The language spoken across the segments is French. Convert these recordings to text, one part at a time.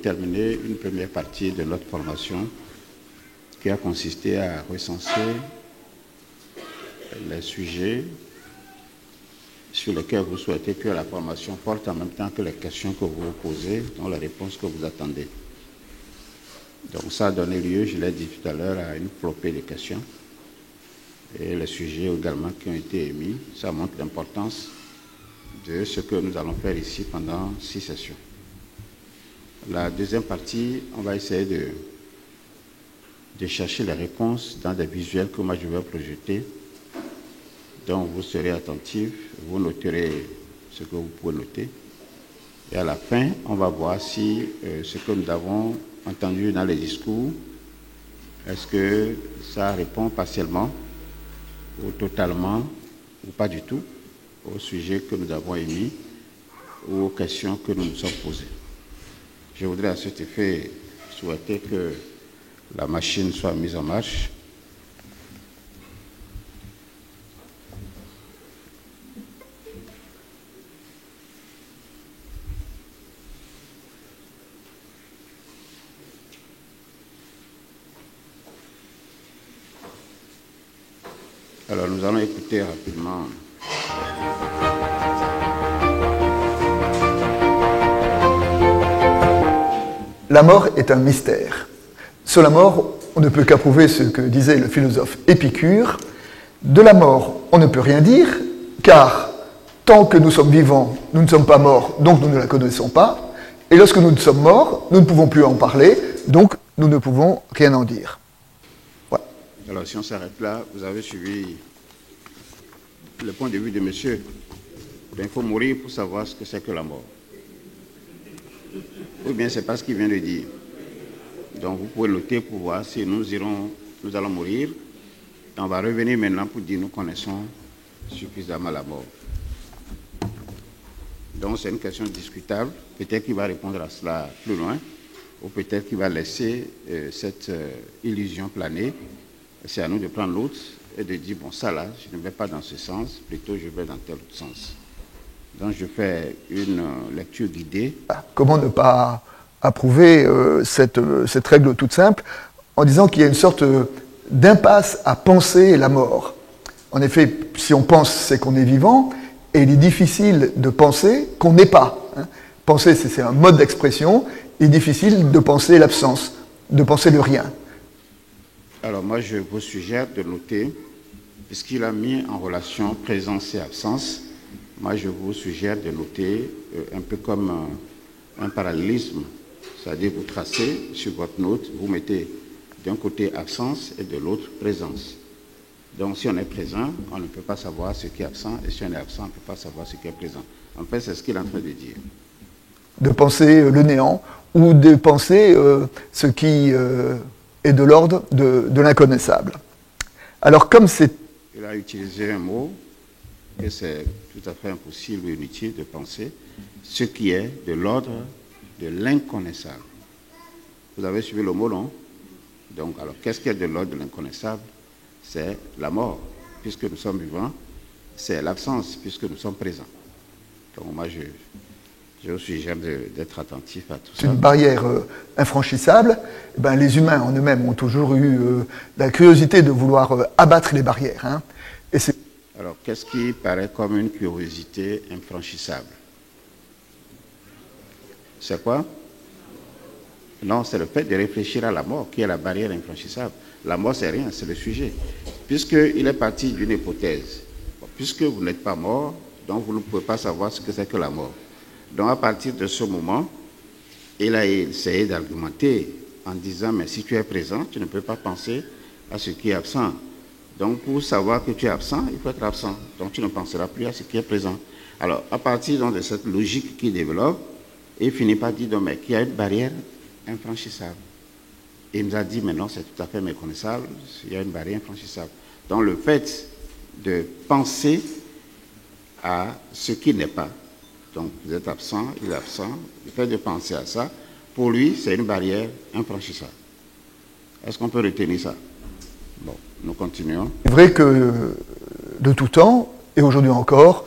terminer une première partie de notre formation qui a consisté à recenser les sujets sur lesquels vous souhaitez que la formation porte en même temps que les questions que vous vous posez, dont les réponses que vous attendez. Donc ça a donné lieu, je l'ai dit tout à l'heure, à une flopée de questions. Et les sujets également qui ont été émis, ça montre l'importance de ce que nous allons faire ici pendant 6 sessions. La deuxième partie, on va essayer de chercher les réponses dans des visuels que moi je vais projeter. Donc vous serez attentifs, vous noterez ce que vous pouvez noter. Et à la fin, on va voir si ce que nous avons entendu dans les discours, est-ce que ça répond partiellement ou totalement ou pas du tout au sujet que nous avons émis ou aux questions que nous nous sommes posées. Je voudrais à cet effet souhaiter que la machine soit mise en marche. Alors nous allons écouter rapidement. La mort est un mystère. Sur la mort, on ne peut qu'approuver ce que disait le philosophe Épicure. De la mort, on ne peut rien dire, car tant que nous sommes vivants, nous ne sommes pas morts, donc nous ne la connaissons pas. Et lorsque nous sommes morts, nous ne pouvons plus en parler, donc nous ne pouvons rien en dire. Voilà. Alors si on s'arrête là, vous avez suivi le point de vue de monsieur. Il faut mourir pour savoir ce que c'est que la mort. Ou bien c'est pas ce qu'il vient de dire. Donc vous pouvez noter pour voir si nous allons mourir. Et on va revenir maintenant pour dire nous connaissons suffisamment la mort. Donc c'est une question discutable. Peut-être qu'il va répondre à cela plus loin, ou peut-être qu'il va laisser cette illusion planer. C'est à nous de prendre l'autre et de dire, bon, ça là, je ne vais pas dans ce sens, plutôt je vais dans tel autre sens. Donc je fais une lecture guidée. Comment ne pas approuver cette règle toute simple en disant qu'il y a une sorte d'impasse à penser la mort. En effet, si on pense, c'est qu'on est vivant, et il est difficile de penser qu'on n'est pas. Penser, c'est un mode d'expression, il est difficile de penser l'absence, de penser le rien. Alors moi, je vous suggère de noter, puisqu'il a mis en relation présence et absence, moi je vous suggère de noter un peu comme un parallélisme, c'est-à-dire vous tracez sur votre note, vous mettez d'un côté absence et de l'autre présence. Donc si on est présent, on ne peut pas savoir ce qui est absent, et si on est absent, on ne peut pas savoir ce qui est présent. En fait, c'est ce qu'il est en train de dire. De penser le néant, ou de penser ce qui est de l'ordre de l'inconnaissable. Alors comme c'est... Il a utilisé un mot que c'est tout à fait impossible ou inutile de penser, ce qui est de l'ordre de l'inconnaissable. Vous avez suivi le mot, non? Donc, alors, qu'est-ce qui est de l'ordre de l'inconnaissable? C'est la mort, puisque nous sommes vivants. C'est l'absence, puisque nous sommes présents. Donc, moi, je vous suggère d'être attentif à tout ça. C'est une barrière infranchissable. Ben, les humains en eux-mêmes ont toujours eu la curiosité de vouloir abattre les barrières. Hein. Et c'est... Alors, qu'est-ce qui paraît comme une curiosité infranchissable? C'est quoi? Non, c'est le fait de réfléchir à la mort qui est la barrière infranchissable. La mort, c'est rien, c'est le sujet. Puisqu'il est parti d'une hypothèse. Puisque vous n'êtes pas mort, donc vous ne pouvez pas savoir ce que c'est que la mort. Donc à partir de ce moment, il a essayé d'argumenter en disant, mais si tu es présent, tu ne peux pas penser à ce qui est absent. Donc pour savoir que tu es absent, il faut être absent. Donc tu ne penseras plus à ce qui est présent. Alors à partir donc, de cette logique qui développe, il finit par dire, mais qu'il y a une barrière infranchissable. Et il nous a dit, mais non, c'est tout à fait méconnaissable, il y a une barrière infranchissable. Donc le fait de penser à ce qui n'est pas, donc vous êtes absent, il est absent, le fait de penser à ça, pour lui, c'est une barrière infranchissable. Est-ce qu'on peut retenir ça? Bon, nous continuons. C'est vrai que de tout temps, et aujourd'hui encore,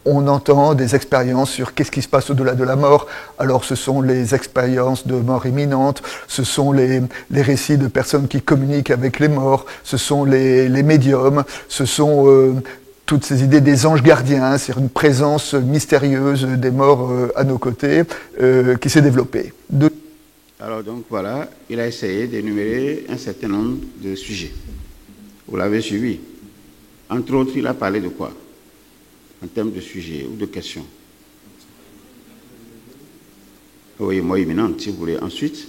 on entend des expériences sur qu'est-ce qui se passe au-delà de la mort. Alors ce sont les expériences de mort imminente, ce sont les récits de personnes qui communiquent avec les morts, ce sont les médiums, ce sont toutes ces idées des anges gardiens, c'est une présence mystérieuse des morts à nos côtés qui s'est développée. Alors donc voilà, il a essayé d'énumérer un certain nombre de sujets. Vous l'avez suivi. Entre autres, il a parlé de quoi en termes de sujets ou de questions? Oui, mort imminente, si vous voulez. Ensuite,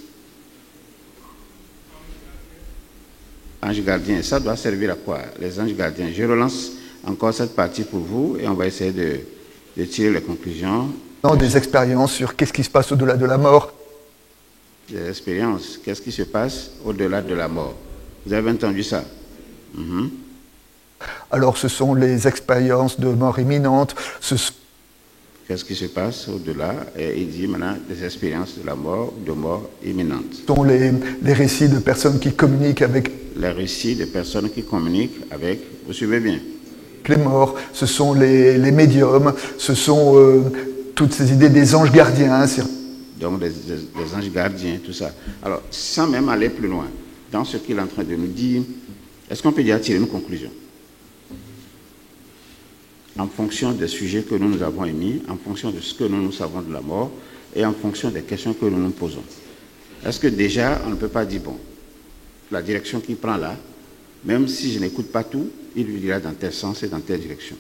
ange gardien, ça doit servir à quoi? Les anges gardiens. Je relance encore cette partie pour vous et on va essayer de tirer les conclusions. Des expériences sur qu'est-ce qui se passe au-delà de la mort. Des expériences, qu'est-ce qui se passe au-delà de la mort? Vous avez entendu ça? Alors ce sont les expériences de mort imminente. Qu'est-ce qui se passe au-delà? Et il dit maintenant des expériences de la mort, de mort imminente. Ce sont les récits de personnes qui communiquent avec... Les récits de personnes qui communiquent avec... Vous suivez bien? Les morts, ce sont les médiums, ce sont toutes ces idées des anges gardiens. Donc des anges gardiens, tout ça. Alors, sans même aller plus loin, dans ce qu'il est en train de nous dire, est-ce qu'on peut déjà tirer une conclusion? En fonction des sujets que nous avons émis, en fonction de ce que nous savons de la mort, et en fonction des questions que nous nous posons. Est-ce que déjà, on ne peut pas dire, bon, la direction qu'il prend là, même si je n'écoute pas tout, il lui dira dans tel sens et dans telle direction.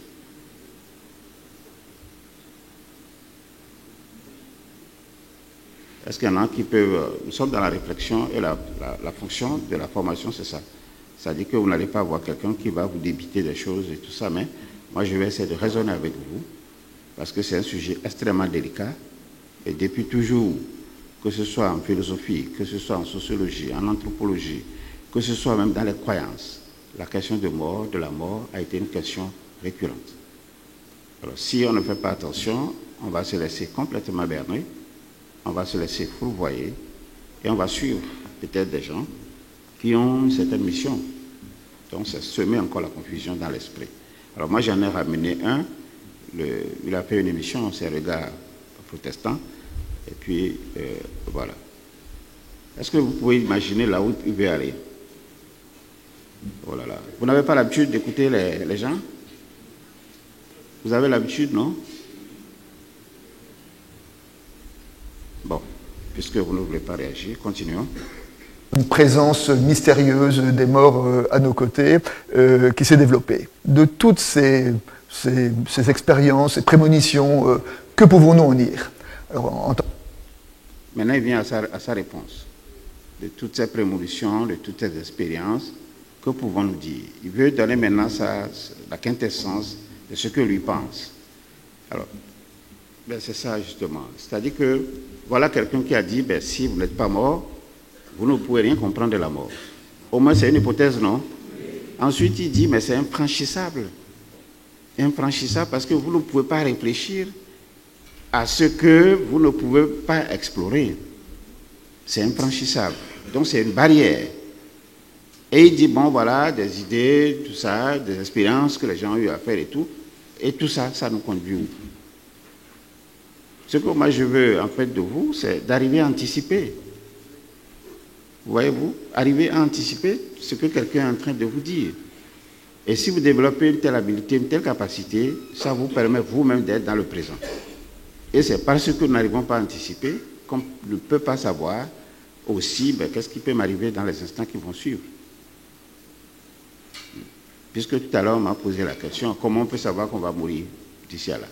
Est-ce qu'il y en a qui peuvent... Nous sommes dans la réflexion et la fonction de la formation, c'est ça. C'est-à-dire que vous n'allez pas avoir quelqu'un qui va vous débiter des choses et tout ça, mais moi je vais essayer de raisonner avec vous, parce que c'est un sujet extrêmement délicat, et depuis toujours, que ce soit en philosophie, que ce soit en sociologie, en anthropologie, que ce soit même dans les croyances, la question de la mort a été une question récurrente. Alors si on ne fait pas attention, on va se laisser complètement berner, on va se laisser fourvoyer, et on va suivre peut-être des gens qui ont une certaine mission. Donc ça semer encore la confusion dans l'esprit. Alors moi j'en ai ramené un, il a fait une émission, c'est Regard protestant, et puis voilà. Est-ce que vous pouvez imaginer là où il veut aller? Oh là là. Vous n'avez pas l'habitude d'écouter les gens? Vous avez l'habitude, non? Bon, puisque vous ne voulez pas réagir, continuons. Une présence mystérieuse des morts à nos côtés qui s'est développée. De toutes ces expériences, ces prémonitions, que pouvons-nous en dire? Alors, Maintenant, il vient à sa réponse. De toutes ces prémonitions, de toutes ces expériences, que pouvons-nous dire? Il veut donner maintenant la quintessence de ce que lui pense. Alors, ben c'est ça justement. C'est-à-dire que, voilà quelqu'un qui a dit, ben, si vous n'êtes pas mort, vous ne pouvez rien comprendre de la mort. Au moins, c'est une hypothèse, non? Ensuite, il dit, mais c'est infranchissable. Infranchissable parce que vous ne pouvez pas réfléchir à ce que vous ne pouvez pas explorer. C'est infranchissable. Donc, c'est une barrière. Et il dit, bon, voilà, des idées, tout ça, des expériences que les gens ont eu à faire et tout ça, ça nous conduit où? Ce que moi je veux, en fait, de vous, c'est d'arriver à anticiper. Voyez-vous, arriver à anticiper ce que quelqu'un est en train de vous dire. Et si vous développez une telle habilité, une telle capacité, ça vous permet vous-même d'être dans le présent. Et c'est parce que nous n'arrivons pas à anticiper qu'on ne peut pas savoir aussi qu'est-ce qui peut m'arriver dans les instants qui vont suivre. Puisque tout à l'heure on m'a posé la question, comment on peut savoir qu'on va mourir d'ici à là?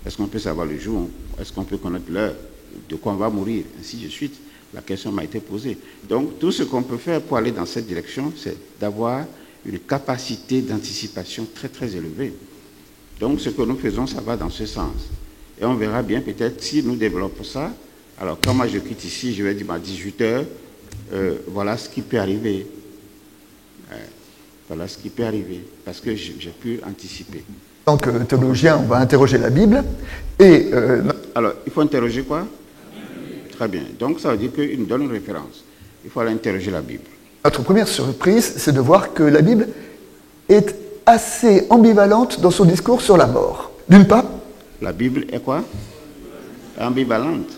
Est-ce qu'on peut savoir le jour? Est-ce qu'on peut connaître l'heure? De quoi on va mourir? Ainsi de suite. La question m'a été posée. Donc, tout ce qu'on peut faire pour aller dans cette direction, c'est d'avoir une capacité d'anticipation très, très élevée. Donc, ce que nous faisons, ça va dans ce sens. Et on verra bien, peut-être, si nous développons ça. Alors, quand moi je quitte ici, je vais dire à 18h, voilà ce qui peut arriver. Voilà ce qui peut arriver, parce que j'ai pu anticiper. En tant que théologien, on va interroger la Bible. Et alors, il faut interroger quoi? Très bien. Donc, ça veut dire qu'il nous donne une référence. Il faut aller interroger la Bible. Notre première surprise, c'est de voir que la Bible est assez ambivalente dans son discours sur la mort. D'une part, la Bible est quoi? Ambivalente.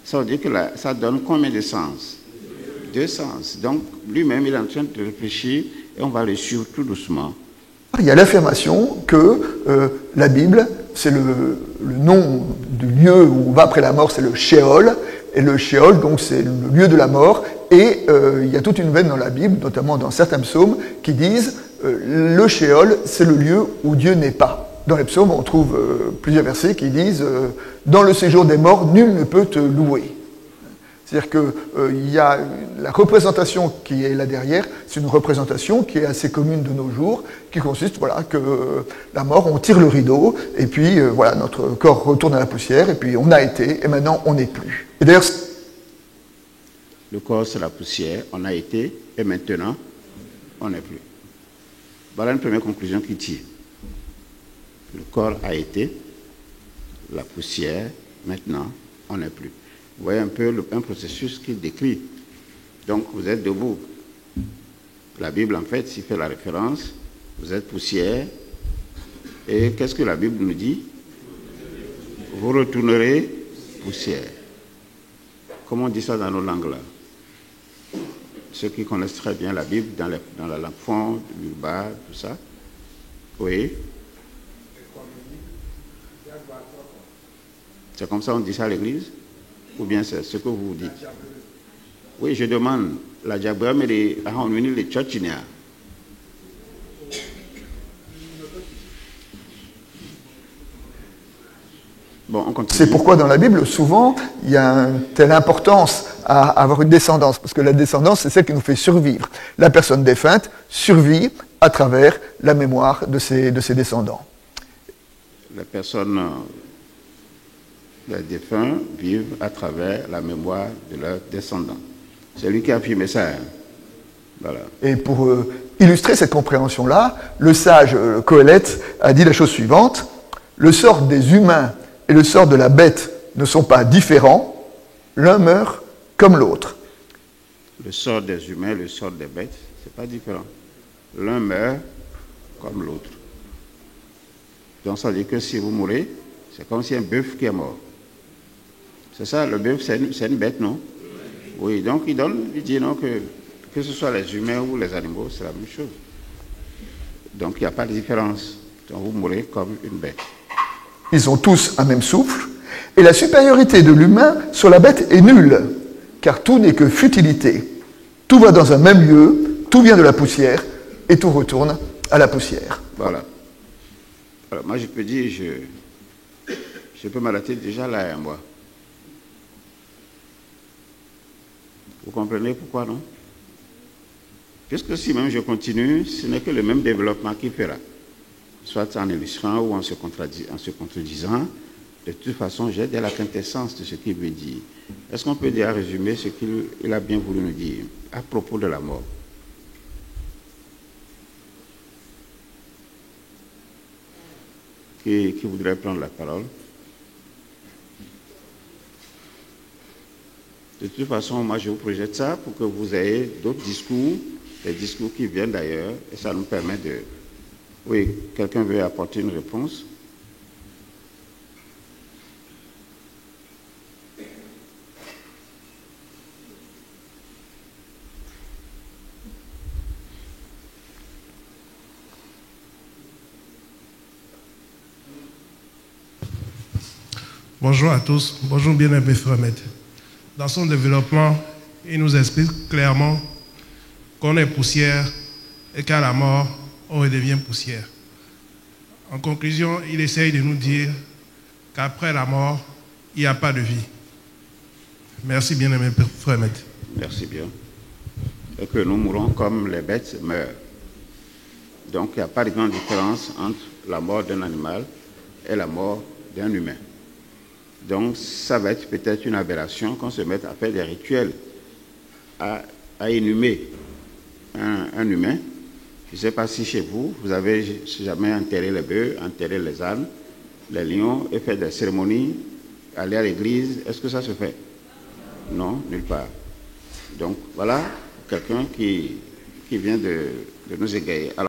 Ça veut dire que ça donne combien de sens? 2 sens. Donc, lui-même, il est en train de réfléchir et on va le suivre tout doucement. il y a l'affirmation que la Bible, c'est le nom du lieu où on va après la mort, c'est le Sheol. Et le Sheol, donc, c'est le lieu de la mort. Et il y a toute une veine dans la Bible, notamment dans certains psaumes, qui disent le Sheol, c'est le lieu où Dieu n'est pas. Dans les psaumes, on trouve plusieurs versets qui disent dans le séjour des morts, nul ne peut te louer. C'est-à-dire qu'il y a la représentation qui est là derrière, c'est une représentation qui est assez commune de nos jours, qui consiste, voilà, que la mort, on tire le rideau, et puis voilà, notre corps retourne à la poussière, et puis on a été, et maintenant on n'est plus. Et d'ailleurs, le corps, c'est la poussière, on a été, et maintenant, on n'est plus. Voilà une première conclusion qui tire. Le corps a été, la poussière, maintenant, on n'est plus. Vous voyez un peu un processus qu'il décrit. Donc, vous êtes debout. La Bible, en fait, s'il fait la référence, vous êtes poussière. Et qu'est-ce que la Bible nous dit? Vous retournerez poussière. Comment on dit ça dans nos langues là? Ceux qui connaissent très bien la Bible, dans la langue fond, du bas, tout ça. Oui. C'est comme ça qu'on dit ça à l'église? Ou bien c'est ce que vous dites? Oui, je demande. La diable, mais les churchinia. Bon, on continue. C'est pourquoi dans la Bible, souvent, il y a une telle importance à avoir une descendance, parce que la descendance, c'est celle qui nous fait survivre. La personne défunte survit à travers la mémoire de ses descendants. Les personnes, les défunts vivent à travers la mémoire de leurs descendants. C'est lui qui a affirmé ça. Hein. Voilà. Et pour illustrer cette compréhension-là, le sage Qoheleth a dit la chose suivante: le sort des humains et le sort de la bête ne sont pas différents, l'un meurt comme l'autre. Le sort des humains et le sort des bêtes, c'est pas différent. L'un meurt comme l'autre. Donc ça veut dire que si vous mourrez, c'est comme si un bœuf qui est mort. C'est ça, le bœuf, c'est une bête, non? Oui, donc il dit non, que ce soit les humains ou les animaux, c'est la même chose. Donc il n'y a pas de différence. Donc vous mourrez comme une bête. Ils ont tous un même souffle, et la supériorité de l'humain sur la bête est nulle, car tout n'est que futilité. Tout va dans un même lieu, tout vient de la poussière, et tout retourne à la poussière. Voilà. Alors, moi, je peux dire, je peux m'arrêter déjà là, hein, moi. Vous comprenez pourquoi, non? Puisque si même je continue, ce n'est que le même développement qui fera. Soit en illustrant ou en se contredisant. De toute façon, j'ai déjà la quintessence de ce qu'il veut dire. Est-ce qu'on peut déjà résumer ce qu'il a bien voulu nous dire à propos de la mort? Qui voudrait prendre la parole? De toute façon, moi, je vous projette ça pour que vous ayez d'autres discours, des discours qui viennent d'ailleurs, et ça nous permet de... Oui, quelqu'un veut apporter une réponse? Bonjour à tous, bonjour bien-aimé frère Maître. Dans son développement, il nous explique clairement qu'on est poussière et qu'à la mort, on redevient poussière. En conclusion, il essaye de nous dire qu'après la mort, il n'y a pas de vie. Merci bien-aimé frère Maître. Merci bien. Et que nous mourrons comme les bêtes meurent. Donc il n'y a pas de grande différence entre la mort d'un animal et la mort d'un humain. Donc, ça va être peut-être une aberration qu'on se mette à faire des rituels, à inhumer un humain. Je ne sais pas si chez vous, vous avez jamais enterré les bœufs, enterré les ânes, les lions, et fait des cérémonies, aller à l'église. Est-ce que ça se fait? Non, nulle part. Donc, voilà quelqu'un qui vient de nous égayer. Alors,